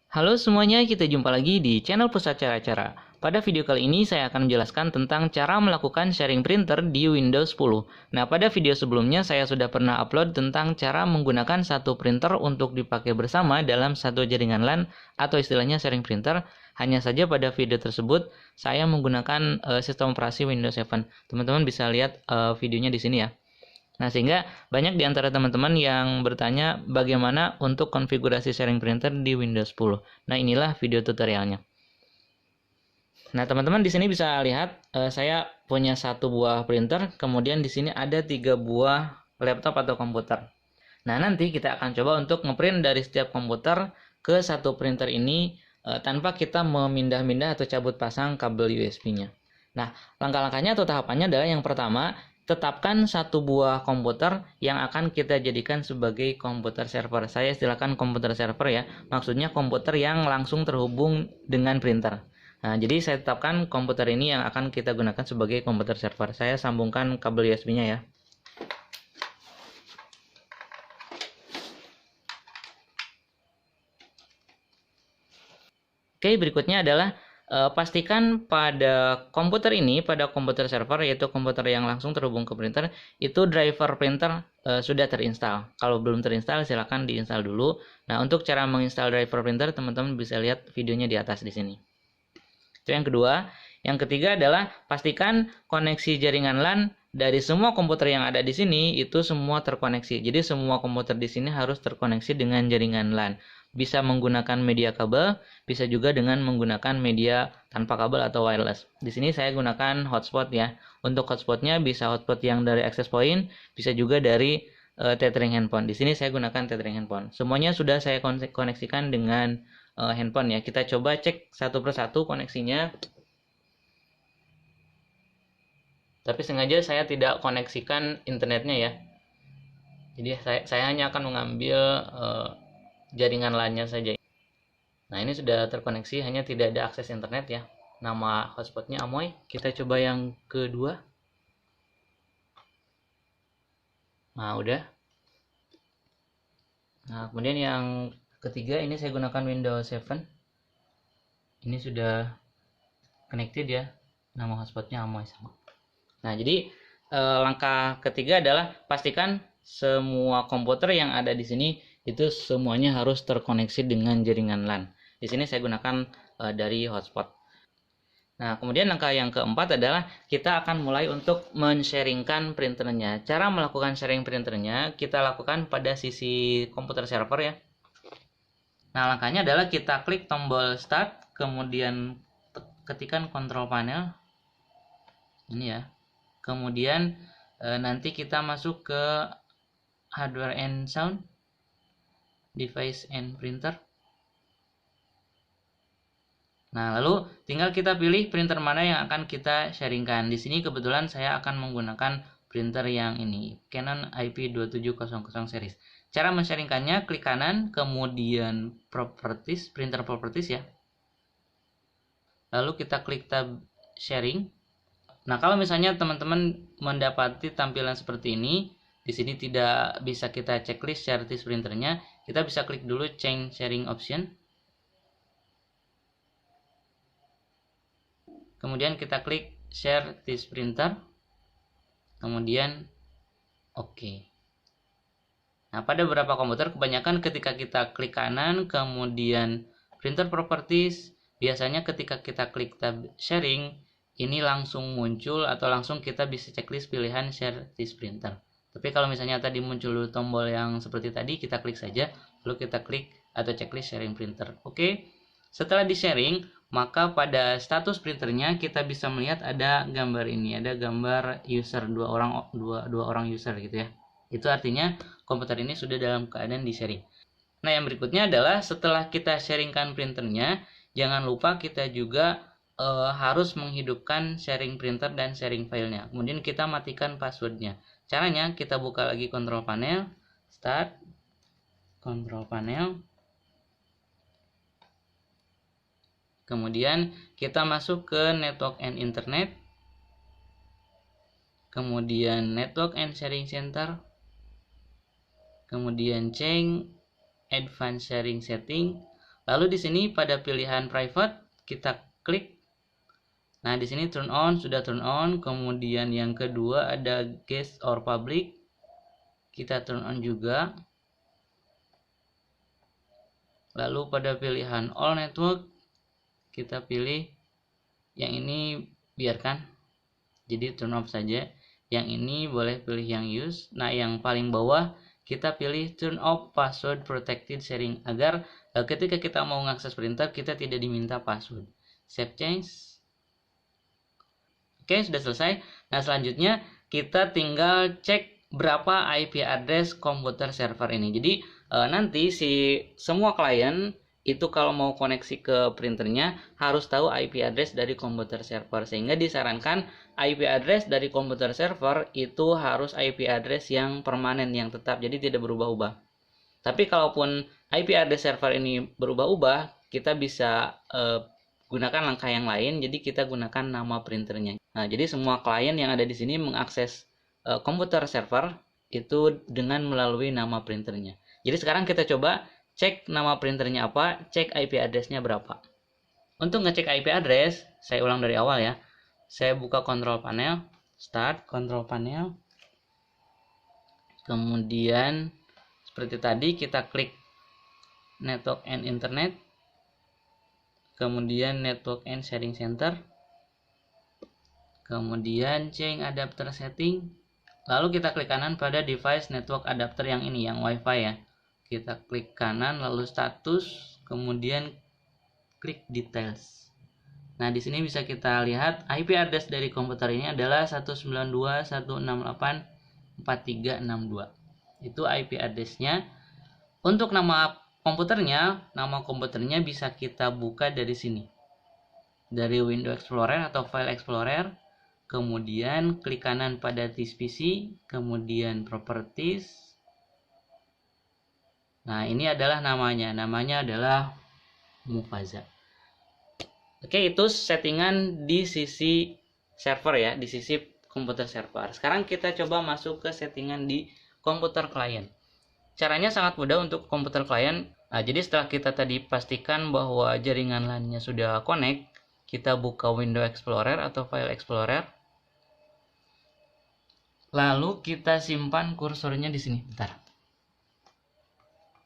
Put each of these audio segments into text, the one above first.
Halo semuanya, kita jumpa lagi di channel Pusat Cara-Cara. Pada video kali ini saya akan menjelaskan tentang cara melakukan sharing printer di Windows 10. Nah, pada video sebelumnya saya sudah pernah upload tentang cara menggunakan satu printer untuk dipakai bersama dalam satu jaringan LAN atau istilahnya sharing printer. Hanya saja pada video tersebut saya menggunakan sistem operasi Windows 7. Teman-teman bisa lihat videonya di sini ya. Nah, sehingga banyak di antara teman-teman yang bertanya bagaimana untuk konfigurasi sharing printer di Windows 10. Nah, inilah video tutorialnya. Nah, teman-teman di sini bisa lihat saya punya satu buah printer, kemudian di sini ada 3 buah laptop atau komputer. Nah, nanti kita akan coba untuk ngeprint dari setiap komputer ke satu printer ini tanpa kita memindah-mindah atau cabut pasang kabel USB-nya. Nah, langkah-langkahnya atau tahapannya adalah yang pertama, tetapkan satu buah komputer yang akan kita jadikan sebagai komputer server. Saya istilahkan komputer server ya, maksudnya komputer yang langsung terhubung dengan printer. Nah, jadi saya tetapkan komputer ini yang akan kita gunakan sebagai komputer server. Saya sambungkan kabel USB-nya ya. Oke, berikutnya adalah pastikan pada komputer ini, pada komputer server, yaitu komputer yang langsung terhubung ke printer, itu driver printer sudah terinstall. Kalau belum terinstall, silakan diinstal dulu. Nah, untuk cara menginstal driver printer, teman-teman bisa lihat videonya di atas di sini. Itu yang kedua. Yang ketiga adalah pastikan koneksi jaringan LAN dari semua komputer yang ada di sini itu semua terkoneksi. Jadi semua komputer di sini harus terkoneksi dengan jaringan LAN. Bisa menggunakan media kabel, bisa juga dengan menggunakan media tanpa kabel atau wireless. Di sini saya gunakan hotspot ya. Untuk hotspotnya bisa hotspot yang dari access point, bisa juga dari tethering handphone. Di sini saya gunakan tethering handphone. Semuanya sudah saya koneksikan dengan handphone ya. Kita coba cek satu persatu koneksinya. Tapi sengaja saya tidak koneksikan internetnya ya. Jadi saya hanya akan mengambil jaringan LAN-nya saja. Nah, ini sudah terkoneksi, hanya tidak ada akses internet ya. Nama hotspotnya Amoy. Kita coba yang kedua. Nah, udah. Nah, kemudian yang ketiga ini saya gunakan Windows 7. Ini sudah connected ya. Nama hotspotnya Amoy sama. Nah, jadi langkah ketiga adalah pastikan semua komputer yang ada di sini itu semuanya harus terkoneksi dengan jaringan LAN. Di sini saya gunakan dari hotspot. Nah, kemudian langkah yang keempat adalah kita akan mulai untuk men-sharingkan printernya. Cara melakukan sharing printernya kita lakukan pada sisi komputer server ya. Nah, langkahnya adalah kita klik tombol start, kemudian ketikkan control panel. Ini ya. Kemudian nanti kita masuk ke hardware and sound, device and printer. Nah, lalu tinggal kita pilih printer mana yang akan kita sharingkan. Di sini kebetulan saya akan menggunakan printer yang ini, Canon IP2700 series. Cara men-sharingkannya, klik kanan, kemudian properties, printer properties ya. Lalu kita klik tab sharing. Nah, kalau misalnya teman-teman mendapati tampilan seperti ini, di sini tidak bisa kita checklist share this printernya, kita bisa klik dulu change sharing option. Kemudian kita klik share this printer. Kemudian oke. Nah, pada beberapa komputer kebanyakan ketika kita klik kanan, kemudian printer properties, biasanya ketika kita klik tab sharing, ini langsung muncul atau langsung kita bisa checklist pilihan share this printer. Tapi kalau misalnya tadi muncul tombol yang seperti tadi, kita klik saja, lalu kita klik atau checklist sharing printer. Oke, setelah di sharing, maka pada status printernya kita bisa melihat ada gambar ini, ada gambar user dua orang user gitu ya. Itu artinya komputer ini sudah dalam keadaan di sharing. Nah, yang berikutnya adalah setelah kita sharingkan printernya, jangan lupa kita juga harus menghidupkan sharing printer dan sharing filenya. Kemudian kita matikan passwordnya. Caranya kita buka lagi control panel, start, control panel. Kemudian kita masuk ke network and internet. Kemudian network and sharing center. Kemudian change advanced sharing setting. Lalu di sini pada pilihan private kita klik. Nah, di sini turn on, sudah turn on. Kemudian yang kedua ada guest or public. Kita turn on juga. Lalu pada pilihan all network kita pilih yang ini, biarkan. Jadi turn off saja. Yang ini boleh pilih yang use. Nah, yang paling bawah kita pilih turn off password protected sharing agar ketika kita mau mengakses printer kita tidak diminta password. Save change. Oke, sudah selesai. Nah, selanjutnya kita tinggal cek berapa IP address komputer server ini. Jadi nanti semua klien itu kalau mau koneksi ke printernya harus tahu IP address dari komputer server, sehingga disarankan IP address dari komputer server itu harus IP address yang permanen, yang tetap, jadi tidak berubah-ubah. Tapi kalaupun IP address server ini berubah-ubah, kita bisa gunakan langkah yang lain. Jadi kita gunakan nama printernya. Nah, jadi semua klien yang ada di sini mengakses komputer server itu dengan melalui nama printernya. Jadi sekarang kita coba cek nama printernya apa, cek IP address-nya berapa. Untuk ngecek IP address, saya ulang dari awal ya. Saya buka control panel, start control panel. Kemudian seperti tadi kita klik network and internet. Kemudian network and sharing center. Kemudian change adapter setting. Lalu kita klik kanan pada device network adapter yang ini, yang WiFi ya. Kita klik kanan lalu status, kemudian klik details. Nah, di sini bisa kita lihat IP address dari komputer ini adalah 192.168.4362. Itu IP address-nya. Untuk nama komputernya bisa kita buka dari sini. Dari Windows Explorer atau File Explorer. Kemudian klik kanan pada this PC, kemudian properties. Nah, ini adalah namanya adalah Mufaza. Oke, itu settingan di sisi server ya, di sisi komputer server. Sekarang kita coba masuk ke settingan di komputer klien. Caranya sangat mudah untuk komputer klien. Nah, jadi setelah kita tadi pastikan bahwa jaringan LAN-nya sudah connect, kita buka Windows Explorer atau File Explorer. Lalu kita simpan kursornya di sini. Bentar.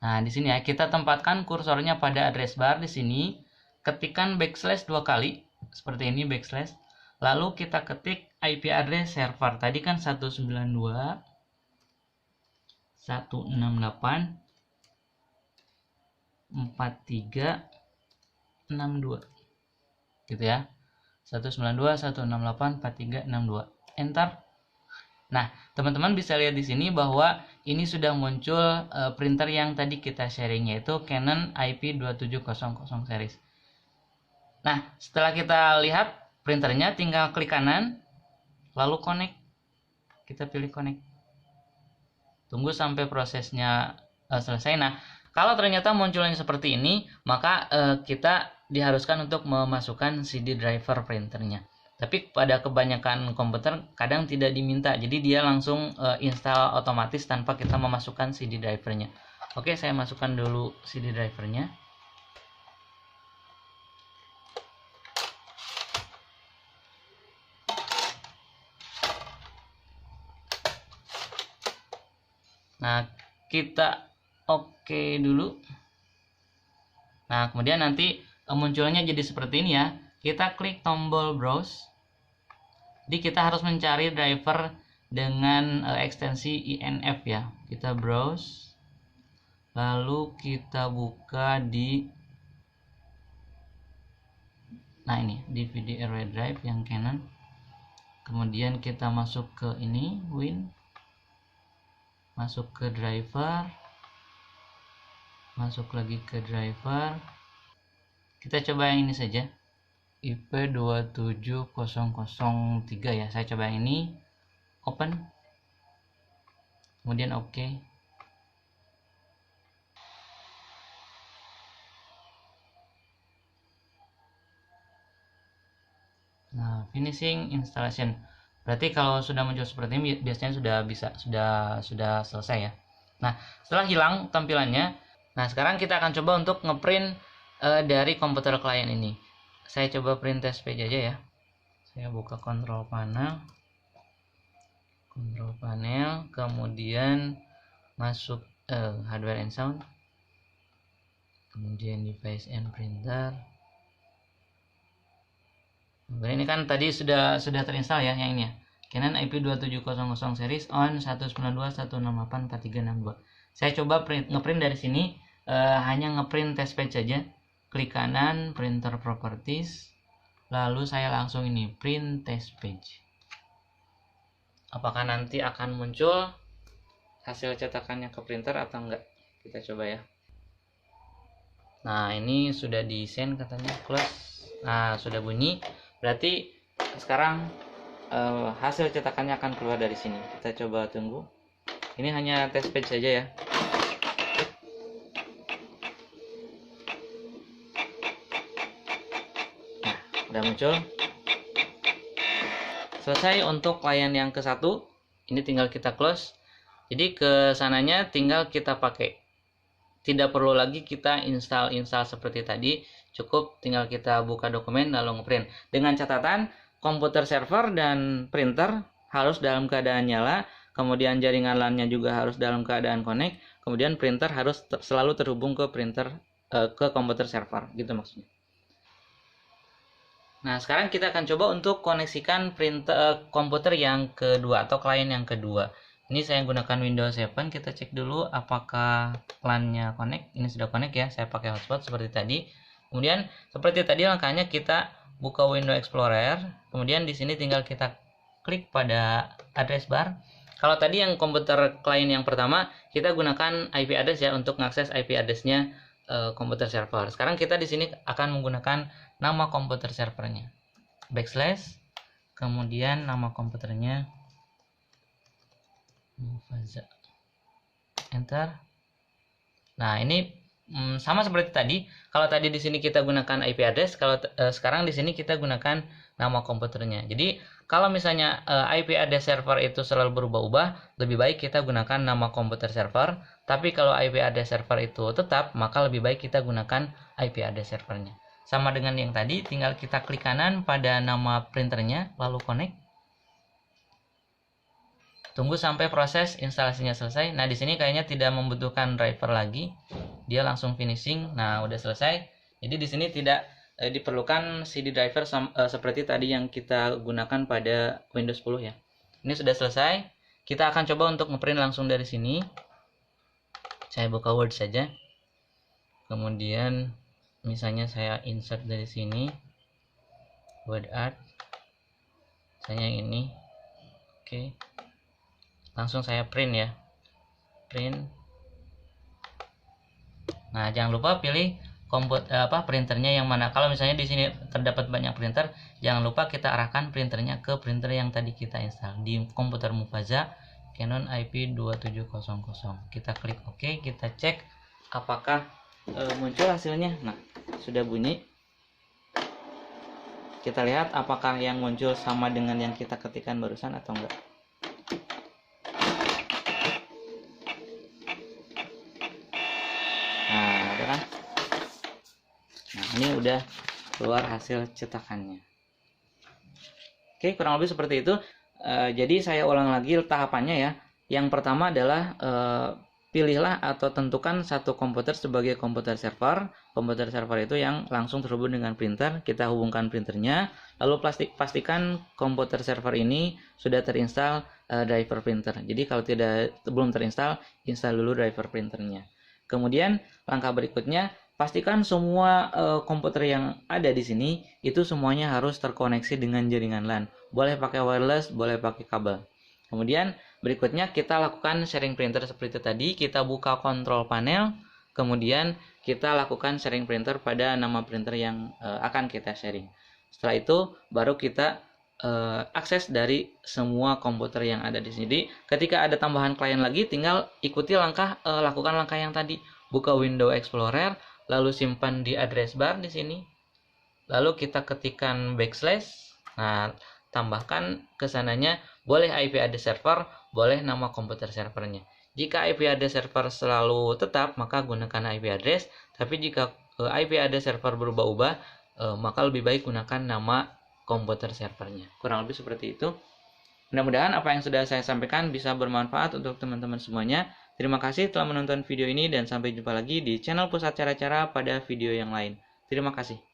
Nah, di sini ya, kita tempatkan kursornya pada address bar di sini. Ketikkan backslash 2 kali, seperti ini backslash. Lalu kita ketik IP address server. Tadi kan 192.168.4362. Gitu ya. 192.168.4362. Enter. Nah, teman-teman bisa lihat di sini bahwa ini sudah muncul printer yang tadi kita sharing, yaitu Canon IP2700 series. Nah, setelah kita lihat printernya, tinggal klik kanan, lalu connect. Kita pilih connect. Tunggu sampai prosesnya selesai. Nah, kalau ternyata munculnya seperti ini, maka kita diharuskan untuk memasukkan CD driver printernya. Tapi pada kebanyakan komputer kadang tidak diminta, jadi dia langsung install otomatis tanpa kita memasukkan CD drivernya. Oke, saya masukkan dulu CD drivernya. Nah, kita oke dulu. Nah, kemudian nanti munculnya jadi seperti ini ya. Kita klik tombol browse. Jadi kita harus mencari driver dengan ekstensi INF ya. Kita browse. Lalu kita buka di ini DVD Array Drive yang Canon. Kemudian kita masuk ke ini Win. Masuk ke driver. Masuk lagi ke driver. Kita coba yang ini saja. IP27003 ya. Saya coba yang ini, open, kemudian oke. Nah, finishing installation. Berarti kalau sudah muncul seperti ini biasanya sudah selesai ya. Nah, setelah hilang tampilannya, nah sekarang kita akan coba untuk ngeprint dari komputer klien ini. Saya coba print test page aja ya. Saya buka control panel, kemudian masuk hardware and sound, kemudian device and printer. Ini kan tadi sudah terinstall ya yang ini ya. Canon IP2700 series on 192.168.4362. Saya coba ngeprint dari sini, hanya ngeprint test page saja. Klik kanan, printer properties, lalu saya langsung ini print test page. Apakah nanti akan muncul hasil cetakannya ke printer atau enggak? Kita coba ya. Nah, ini sudah di send katanya, close. Nah, sudah bunyi. Berarti sekarang hasil cetakannya akan keluar dari sini. Kita coba tunggu. Ini hanya test page saja ya. Nah, udah muncul. Selesai untuk klien yang ke satu. Ini tinggal kita close. Jadi ke sananya tinggal kita pakai. Tidak perlu lagi kita install seperti tadi. Cukup tinggal kita buka dokumen lalu ngeprint. Dengan catatan komputer server dan printer harus dalam keadaan nyala, kemudian jaringan LAN-nya juga harus dalam keadaan connect, kemudian printer harus selalu terhubung ke ke komputer server, gitu maksudnya. Nah, sekarang kita akan coba untuk koneksikan komputer yang kedua atau klien yang kedua. Ini saya gunakan Windows 7, kita cek dulu apakah LAN-nya connect. Ini sudah connect ya, saya pakai hotspot seperti tadi. Kemudian seperti tadi langkahnya kita buka Windows Explorer, kemudian di sini tinggal kita klik pada address bar. Kalau tadi yang komputer klien yang pertama, kita gunakan IP address ya untuk mengakses IP address-nya komputer server. Sekarang kita di sini akan menggunakan nama komputer servernya. Backslash, kemudian nama komputernya Mufaza. Enter. Nah, ini sama seperti tadi. Kalau tadi di sini kita gunakan IP address, kalau sekarang di sini kita gunakan nama komputernya. Jadi kalau misalnya IP address server itu selalu berubah-ubah, lebih baik kita gunakan nama komputer server. Tapi kalau IP address server itu tetap, maka lebih baik kita gunakan IP address servernya. Sama dengan yang tadi, tinggal kita klik kanan pada nama printernya, lalu connect. Tunggu sampai proses instalasinya selesai. Nah, di sini kayaknya tidak membutuhkan driver lagi. Dia langsung finishing. Nah, udah selesai. Jadi di sini tidak diperlukan CD driver seperti tadi yang kita gunakan pada Windows 10 ya. Ini sudah selesai. Kita akan coba untuk ngeprint langsung dari sini. Saya buka Word saja. Kemudian misalnya saya insert dari sini. Word art. Misalnya ini. Oke. Langsung saya print ya, print. Nah, jangan lupa pilih printernya yang mana. Kalau misalnya di sini terdapat banyak printer, jangan lupa kita arahkan printernya ke printer yang tadi kita install di komputer Mufaza Canon IP2700. Kita klik OK, kita cek apakah muncul hasilnya. Nah, sudah bunyi. Kita lihat apakah yang muncul sama dengan yang kita ketikkan barusan atau enggak. Nah, ada kan? Nah, ini udah keluar hasil cetakannya. Oke, kurang lebih seperti itu. Jadi saya ulang lagi tahapannya ya. Yang pertama adalah pilihlah atau tentukan satu komputer sebagai komputer server. Komputer server itu yang langsung terhubung dengan printer. Kita hubungkan printernya. Lalu pastikan komputer server ini sudah terinstall driver printer. Jadi kalau belum terinstall, install dulu driver printernya. Kemudian langkah berikutnya, pastikan semua komputer yang ada di sini itu semuanya harus terkoneksi dengan jaringan LAN. Boleh pakai wireless, boleh pakai kabel. Kemudian berikutnya kita lakukan sharing printer seperti tadi. Kita buka control panel, kemudian kita lakukan sharing printer pada nama printer yang akan kita sharing. Setelah itu baru kita akses dari semua komputer yang ada di sini. Ketika ada tambahan klien lagi, tinggal ikuti lakukan langkah yang tadi. Buka Windows Explorer, lalu simpan di address bar di sini. Lalu kita ketikkan backslash. Nah, tambahkan kesananya boleh IP address server, boleh nama komputer servernya. Jika IP address server selalu tetap, maka gunakan IP address. Tapi jika IP address server berubah-ubah, maka lebih baik gunakan nama komputer servernya. Kurang lebih seperti itu. Mudah-mudahan apa yang sudah saya sampaikan bisa bermanfaat untuk teman-teman semuanya. Terima kasih telah menonton video ini dan sampai jumpa lagi di channel Pusat Cara-Cara pada video yang lain. Terima kasih.